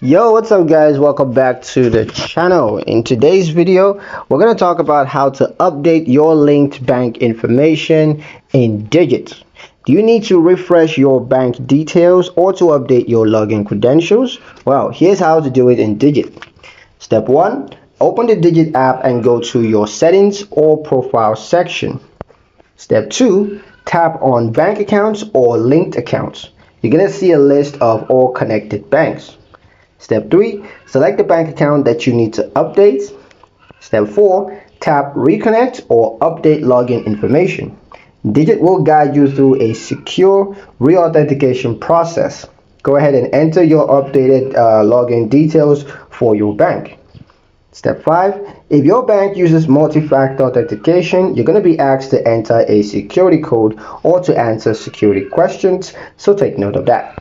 Yo, what's up guys? Welcome back to the channel. In today's video, we're going to talk about how to update your linked bank information in Digit. Do you need to refresh your bank details or to update your login credentials? Well, here's how to do it in Digit. Step 1. Open the Digit app and go to your settings or profile section. Step 2. Tap on bank accounts or linked accounts. You're going to see a list of all connected banks. Step 3. Select the bank account that you need to update. Step 4. Tap Reconnect or Update Login Information. Digit will guide you through a secure re-authentication process. Go ahead and enter your updated login details for your bank. Step 5. If your bank uses multi-factor authentication, you're going to be asked to enter a security code or to answer security questions, so take note of that.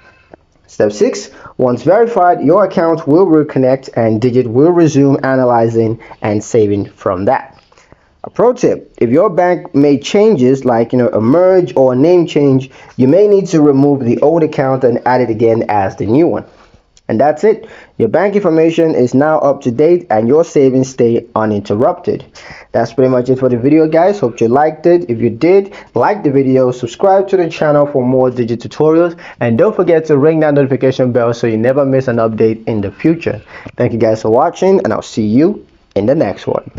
Step 6. Once verified, your account will reconnect and Digit will resume analyzing and saving from that. A pro tip: if your bank made changes like a merge or a name change, you may need to remove the old account and add it again as the new one. And that's it. Your bank information is now up to date and your savings stay uninterrupted. That's pretty much it for the video, guys. Hope you liked it. If you did, like the video, subscribe to the channel for more Digit tutorials, and don't forget to ring that notification bell so you never miss an update in the future. Thank you guys for watching, and I'll see you in the next one.